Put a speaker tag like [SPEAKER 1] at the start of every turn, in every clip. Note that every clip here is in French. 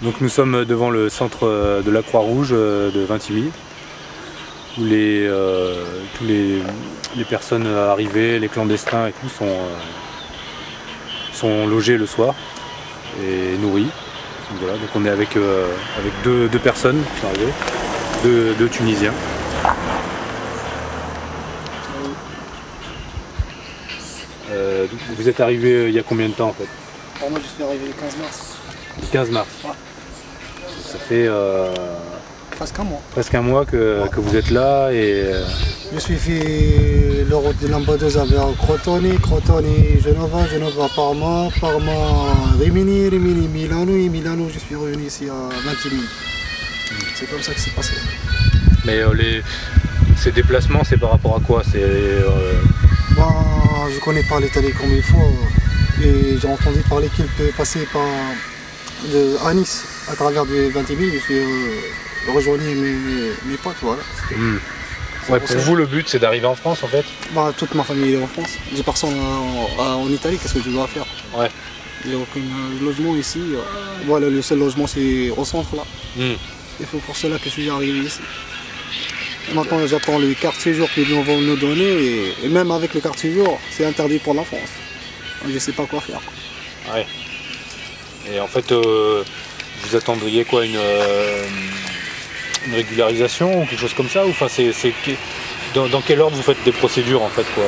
[SPEAKER 1] Donc nous sommes devant le centre de la Croix-Rouge de Vintimille, où tous les personnes arrivées, les clandestins et tout sont logés le soir et nourris. Donc, voilà, donc on est avec deux personnes qui sont arrivées, deux Tunisiens. Vous êtes arrivé il y a combien de temps en fait?
[SPEAKER 2] Alors moi je suis arrivé le 15 mars.
[SPEAKER 1] Le 15 mars.
[SPEAKER 2] Ouais.
[SPEAKER 1] Ça fait
[SPEAKER 2] Presque un mois.
[SPEAKER 1] presque un mois que vous êtes là et
[SPEAKER 2] Je suis fait le route de Lampedusa vers Crotone, Genova, Parma, Rimini, Milano et Milano je suis revenu ici à Vintimille. C'est comme ça que c'est passé.
[SPEAKER 1] mais ces déplacements c'est par rapport à quoi?
[SPEAKER 2] Je connais pas l'Italie comme il faut et j'ai entendu parler qu'il peut passer à Nice à travers de Vintimille. Je suis rejoigné mes potes, voilà.
[SPEAKER 1] Ouais, pour vous le but c'est d'arriver en France en fait?
[SPEAKER 2] Toute ma famille est en France. J'ai personne en Italie, qu'est-ce que je dois faire?
[SPEAKER 1] Ouais.
[SPEAKER 2] J'ai aucun logement ici. Voilà, le seul logement c'est au centre là. Et c'est pour cela que je suis arrivé ici. Maintenant j'attends le carte séjour qu'ils vont nous donner et même avec le carte séjour c'est interdit pour la France. Je ne sais pas quoi faire.
[SPEAKER 1] Ouais. Et en fait vous attendriez quoi, une régularisation ou quelque chose comme ça, ou enfin dans quel ordre vous faites des procédures en fait quoi,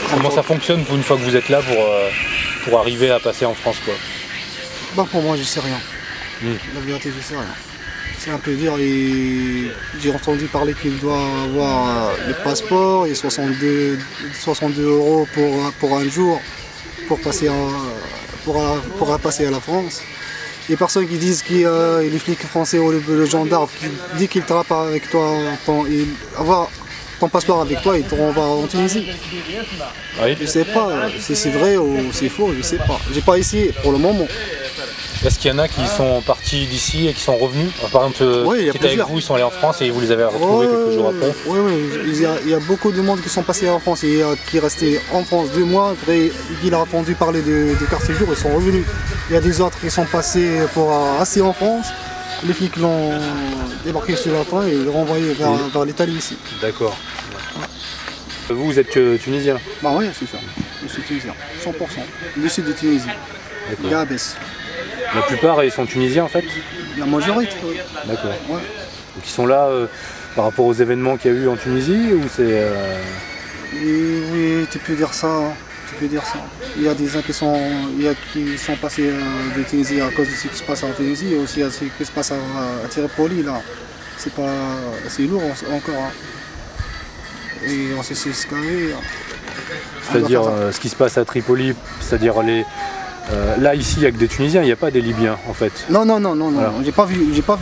[SPEAKER 1] comment ça fonctionne une fois que vous êtes là pour arriver à passer en France quoi?
[SPEAKER 2] Pour moi je sais rien. La vérité je sais rien. C'est un peu dur et j'ai entendu parler qu'il doit avoir le passeport et 62 € pour un jour pour passer passer à la France. Les personnes qui disent qu'il y a les flics français ou le gendarme qui dit qu'il te rappelle avec toi, avoir ton passeport avec toi et te renvoie en Tunisie.
[SPEAKER 1] Oui.
[SPEAKER 2] Je sais pas si c'est vrai ou c'est faux, je sais pas. J'ai pas essayé pour le moment.
[SPEAKER 1] Est-ce qu'il y en a qui sont partis d'ici et qui sont revenus? Par exemple, qui étaient avec vous, ils sont allés en France et vous les avez retrouvés quelques jours après?
[SPEAKER 2] Oui, il y a beaucoup de monde qui sont passés en France et qui est resté en France 2 mois. Après, il a entendu parler de carte séjour, ils sont revenus. Il y a des autres qui sont passés pour rester en France. Les flics l'ont débarqué sur la train et l'ont renvoyé vers l'Italie ici.
[SPEAKER 1] D'accord. Ouais. Vous êtes tunisien?
[SPEAKER 2] Oui, c'est ça. Je suis tunisien, 100%. Du sud de Tunisie. Gabès.
[SPEAKER 1] La plupart ils sont tunisiens en fait?
[SPEAKER 2] La majorité, oui.
[SPEAKER 1] D'accord.
[SPEAKER 2] Ouais.
[SPEAKER 1] Donc ils sont là par rapport aux événements qu'il y a eu en Tunisie, ou c'est
[SPEAKER 2] Oui, tu peux dire ça. Il y a des gens qui sont passés de Tunisie à cause de ce qui se passe en Tunisie et aussi à ce qui se passe à Tripoli là. C'est lourd encore. Hein. Et on sait ce qu'il y a.
[SPEAKER 1] C'est-à-dire ce qui se passe à Tripoli, c'est-à-dire là ici il n'y a que des Tunisiens, il n'y a pas des Libyens en fait?
[SPEAKER 2] Non,
[SPEAKER 1] voilà.
[SPEAKER 2] J'ai pas vu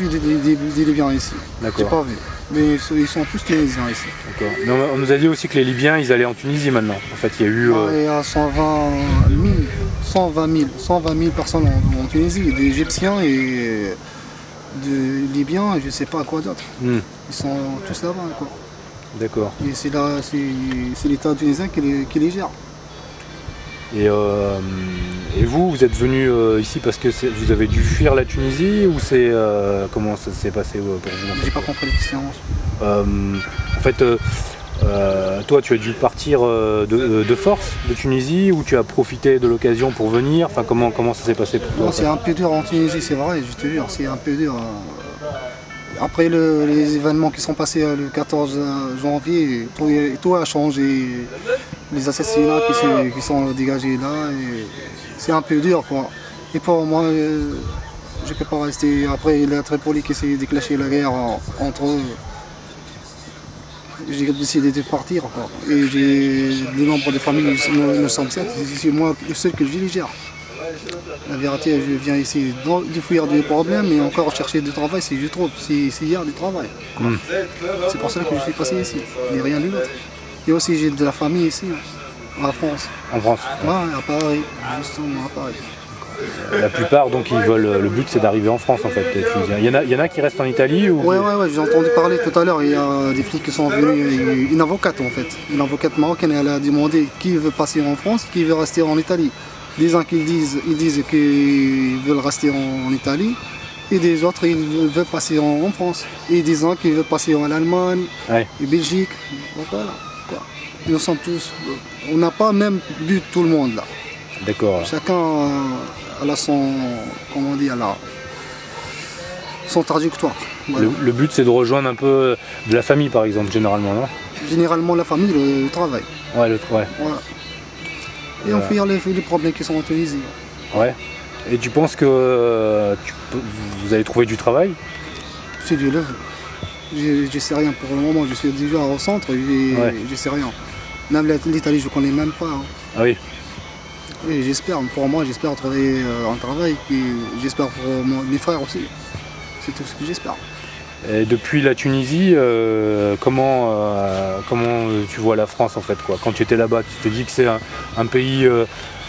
[SPEAKER 2] des Libyens ici. J'ai pas vu. Mais ils sont tous Tunisiens ici.
[SPEAKER 1] D'accord. Mais on nous a dit aussi que les Libyens ils allaient en Tunisie maintenant. En fait il y a eu...
[SPEAKER 2] Il y a 120 000 personnes en Tunisie, des Égyptiens et des Libyens, je ne sais pas quoi d'autre. Ils sont tous là-bas quoi.
[SPEAKER 1] D'accord.
[SPEAKER 2] Et c'est l'État tunisien qui les gère.
[SPEAKER 1] Et vous êtes venu ici parce que vous avez dû fuir la Tunisie, ou comment ça s'est passé pour vous?
[SPEAKER 2] J'ai pas compris les questions.
[SPEAKER 1] En fait, toi tu as dû partir de force de Tunisie, ou tu as profité de l'occasion pour venir? Enfin comment ça s'est passé pour toi?
[SPEAKER 2] C'est un peu dur en Tunisie, c'est vrai, je te jure, c'est un peu dur. Après les événements qui sont passés le 14 janvier, tout a changé. Les assassinats qui sont dégagés là, c'est un peu dur quoi. Et pour moi, je ne peux pas rester. Après la Tripoli qui s'est déclenché la guerre entre eux, j'ai décidé de partir quoi. Et le nombre de familles, nous sommes 7, c'est moi le seul que je les gère. La vérité, je viens ici de fuir des problèmes et encore chercher du travail si je trouve, s'il y a du travail. C'est pour ça que je suis passé ici, et rien d'autre. Et aussi j'ai de la famille ici, en France.
[SPEAKER 1] En France?
[SPEAKER 2] Ouais, à Paris, justement à Paris.
[SPEAKER 1] La plupart donc ils veulent, le but c'est d'arriver en France en fait, les Tunisiens. Il y en a qui restent en Italie ou...
[SPEAKER 2] Ouais, j'ai entendu parler tout à l'heure, il y a des flics qui sont venus, une avocate en fait. Une avocate marocaine, elle a demandé qui veut passer en France, qui veut rester en Italie. Des gens qui disent qu'ils veulent rester en Italie, Et des autres, ils veulent passer en France. Et des uns qui veulent passer en Allemagne,
[SPEAKER 1] Ouais.
[SPEAKER 2] et Belgique. Donc voilà, quoi. Nous sommes tous. On n'a pas même but tout le monde là.
[SPEAKER 1] D'accord.
[SPEAKER 2] Chacun a son. Comment dire là. Son trajectoire. Voilà.
[SPEAKER 1] Le but c'est de rejoindre un peu de la famille par exemple, généralement, non?
[SPEAKER 2] Généralement la famille, le travail.
[SPEAKER 1] Ouais, ouais.
[SPEAKER 2] Voilà. Et on fuir les problèmes qui sont en Tunisie.
[SPEAKER 1] Ouais. Et tu penses que vous allez trouver du travail?
[SPEAKER 2] C'est Dieu le veut. Je sais rien pour le moment, je suis déjà au centre, je sais rien. Même l'Italie, je connais même pas. Hein.
[SPEAKER 1] Ah oui.
[SPEAKER 2] Et j'espère, pour moi, j'espère trouver un travail, et j'espère pour mes frères aussi. C'est tout ce que j'espère.
[SPEAKER 1] Et depuis la Tunisie, comment tu vois la France en fait, quoi? Quand tu étais là-bas, tu te dis que c'est un pays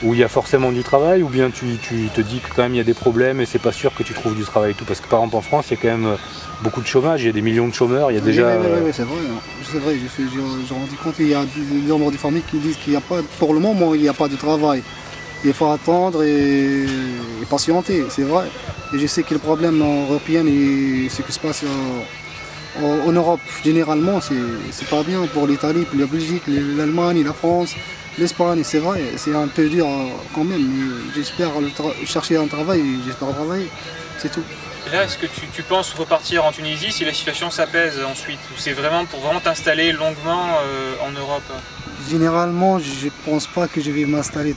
[SPEAKER 1] où il y a forcément du travail, ou bien tu te dis que quand même il y a des problèmes et c'est pas sûr que tu trouves du travail et tout? Parce que par exemple en France, il y a quand même beaucoup de chômage, il y a des millions de chômeurs, il y a déjà...
[SPEAKER 2] Oui, c'est vrai, hein. C'est vrai, j'ai rendu compte qu'il y a des membres de famille qui disent qu'il n'y a pas, pour le moment, il n'y a pas de travail. Il faut attendre et patienter, c'est vrai. Et je sais que le problème européen et ce qui se passe en Europe, généralement, c'est pas bien pour l'Italie, pour la Belgique, l'Allemagne, la France, l'Espagne. C'est vrai, c'est un peu dur quand même. Mais j'espère chercher un travail et j'espère travailler, c'est tout.
[SPEAKER 3] Et là, est-ce que tu penses repartir en Tunisie si la situation s'apaise ensuite? Ou c'est vraiment pour vraiment t'installer longuement en Europe?
[SPEAKER 2] Généralement, je pense pas que je vais m'installer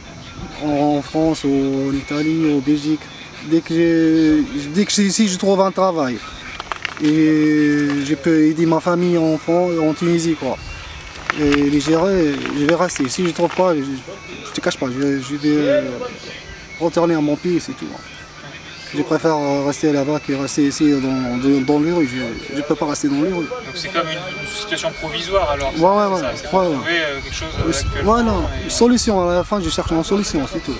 [SPEAKER 2] en France ou en Italie ou en Belgique. Dès que ici, je trouve un travail. Et je peux aider ma famille en Tunisie, quoi. Et les gérer, je vais rester. Si je ne trouve pas, je te cache pas, je vais retourner à mon pays, c'est tout. Je préfère rester là-bas que rester ici dans les rues. Je ne peux pas rester dans les rues.
[SPEAKER 3] Donc c'est comme une situation provisoire alors?
[SPEAKER 2] Ouais.
[SPEAKER 3] C'est pour trouver quelque chose actuellement.
[SPEAKER 2] Ouais, non, une solution. À la fin, je cherche une solution, c'est tout.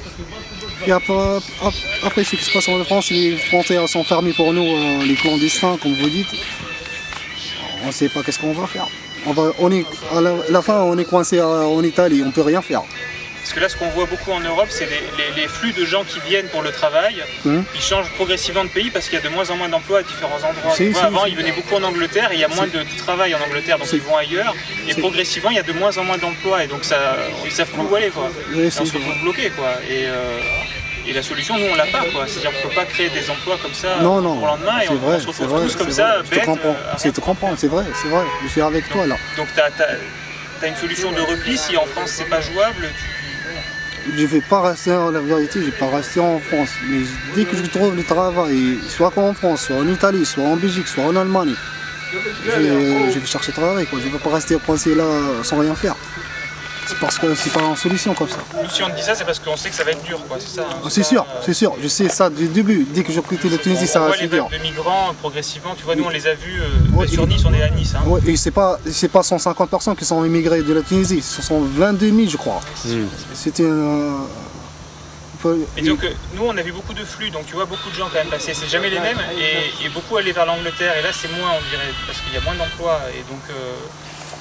[SPEAKER 2] Et après ce qui se passe en France, les frontières sont fermées pour nous, les clandestins, comme vous dites. On ne sait pas qu'est-ce qu'on va faire. À la fin, on est coincé en Italie, on ne peut rien faire.
[SPEAKER 3] Parce que là, ce qu'on voit beaucoup en Europe, c'est les flux de gens qui viennent pour le travail. Ils changent progressivement de pays parce qu'il y a de moins en moins d'emplois à différents endroits. Avant, ils venaient beaucoup en Angleterre et il y a moins de travail en Angleterre, donc ils vont ailleurs. Et progressivement, il y a de moins en moins d'emplois et donc ils savent plus où aller, quoi. Et on se retrouve bloqué, quoi. Et la solution, nous, on l'a pas, quoi. C'est-à-dire qu'on ne peut pas créer des emplois comme ça pour le lendemain et on se retrouve tous comme ça, bêtes.
[SPEAKER 2] Je te comprends, c'est vrai, je suis avec toi là.
[SPEAKER 3] Donc tu as une solution de repli si en France c'est pas jouable?
[SPEAKER 2] Je ne vais pas rester, la vérité, je ne vais pas rester en France. Mais dès que je trouve le travail, soit en France, soit en Italie, soit en Belgique, soit en Allemagne, je vais chercher travail, quoi. Je ne vais pas rester coincé là sans rien faire. C'est parce que c'est pas une solution comme ça.
[SPEAKER 3] Nous, si on te dit ça, c'est parce qu'on sait que ça va être dur, quoi. C'est ça. Hein,
[SPEAKER 2] c'est sûr, je sais ça du début. Dès que j'ai quitté la Tunisie, ça va être dur.
[SPEAKER 3] On voit les migrants progressivement, tu vois, nous on les a vus sur Nice, on est à Nice. Hein.
[SPEAKER 2] Ouais, et c'est pas 150 personnes qui sont immigrées de la Tunisie, ce sont 22 000 je crois. C'était
[SPEAKER 3] Et donc nous on a vu beaucoup de flux, donc tu vois beaucoup de gens quand même passer, c'est jamais les mêmes, et beaucoup aller vers l'Angleterre, et là c'est moins on dirait, parce qu'il y a moins d'emplois, et donc...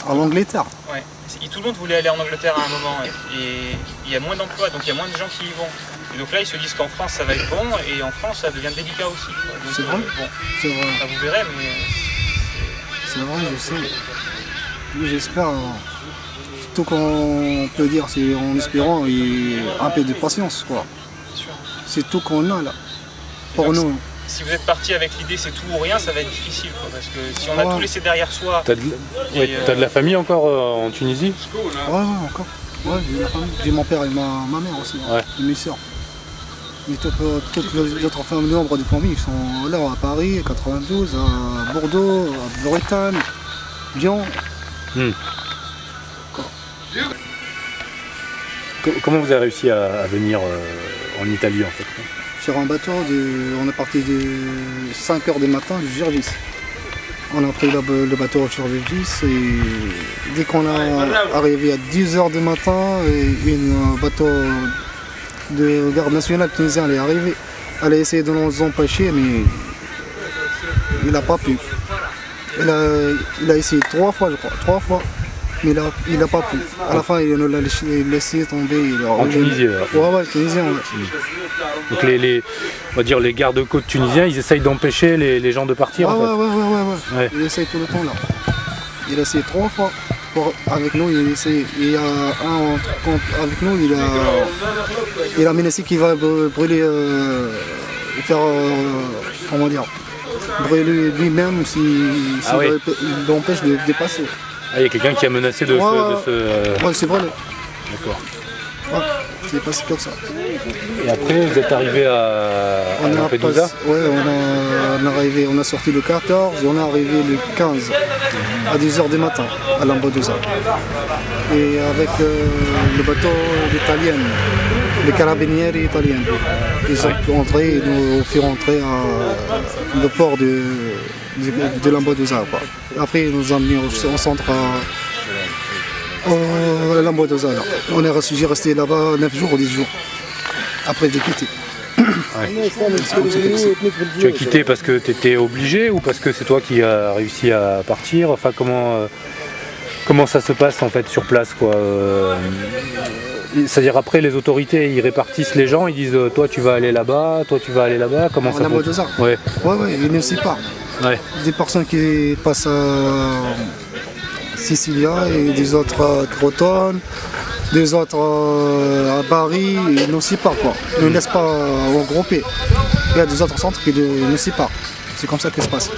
[SPEAKER 2] En Angleterre?
[SPEAKER 3] Ouais, tout le monde voulait aller en Angleterre à un moment, et il y a moins d'emplois, donc il y a moins de gens qui y vont. Et donc là ils se disent qu'en France ça va être bon, et en France ça devient délicat aussi.
[SPEAKER 2] C'est vrai?
[SPEAKER 3] Bon,
[SPEAKER 2] c'est vrai.
[SPEAKER 3] Ça vous verrez, mais...
[SPEAKER 2] C'est vrai, je sais. Mais j'espère, tout qu'on peut dire, c'est en espérant et un peu de patience, quoi. C'est tout qu'on a là, pour donc, nous.
[SPEAKER 3] Si vous êtes parti avec l'idée c'est tout ou rien, ça va être difficile, quoi, parce que si on a tout laissé derrière soi...
[SPEAKER 1] T'as de la famille encore en Tunisie?
[SPEAKER 2] Ouais, encore. Ouais, j'ai de la famille. J'ai mon père et ma mère aussi, et mes soeurs. Mais toutes les autres membres de famille sont là à Paris, 92, à Bordeaux, à Bretagne, Lyon.
[SPEAKER 1] Comment vous avez réussi à venir en Italie en fait?
[SPEAKER 2] Sur un bateau, on est parti de 5h du matin de Gervis. On a pris le bateau sur Gervis et dès qu'on est arrivé à 10h du matin, un bateau de garde nationale tunisien est arrivé. Elle a essayé de nous empêcher mais il n'a pas pu. Il a essayé 3 fois je crois, 3 fois. mais il n'a pas pu. À la fin, il l'a laissé tomber.
[SPEAKER 1] En Tunisie,
[SPEAKER 2] ouais, tunisien, ouais.
[SPEAKER 1] Donc on va dire les gardes-côtes tunisiens, ils essayent d'empêcher les gens de partir en fait.
[SPEAKER 2] Ouais. Il essaye tout le temps là. Il a essayé 3 fois. Avec nous, il y a un avec nous, il a menacé qu'il va brûler, comment dire, brûler lui-même s'il l'empêche de dépasser.
[SPEAKER 1] Ah, il y a quelqu'un qui a menacé de se...
[SPEAKER 2] Ouais, c'est vrai.
[SPEAKER 1] D'accord.
[SPEAKER 2] Ouais, c'est passé comme ça.
[SPEAKER 1] Et après, vous êtes arrivé à Lampedusa?
[SPEAKER 2] Ouais, on a sorti le 14, on est arrivé le 15 à 10h du matin à Lampedusa. Et avec le bateau italien, les carabinieri italiens, ils sont entrés et nous firent entrer à le port de Lampedusa. Après, ils nous ont mis au centre à Lampedusa. On est resté là-bas 9 jours ou 10 jours. Après j'ai quitté.
[SPEAKER 1] Ouais. Tu as quitté parce que tu étais obligé ou parce que c'est toi qui as réussi à partir? Enfin, comment ça se passe en fait sur place quoi? C'est-à-dire après les autorités ils répartissent les gens, ils disent toi tu vas aller là-bas, toi tu vas aller là-bas, comment ça fonctionne?
[SPEAKER 2] Ouais, ils ne savent pas. Ouais. Des personnes qui passent à Sicilia et des autres à Crotone, des autres à Paris, ils ne savent pas quoi. Ils ne laissent pas regrouper. Il y a des autres centres qui ne savent pas. C'est comme ça que ça se passe.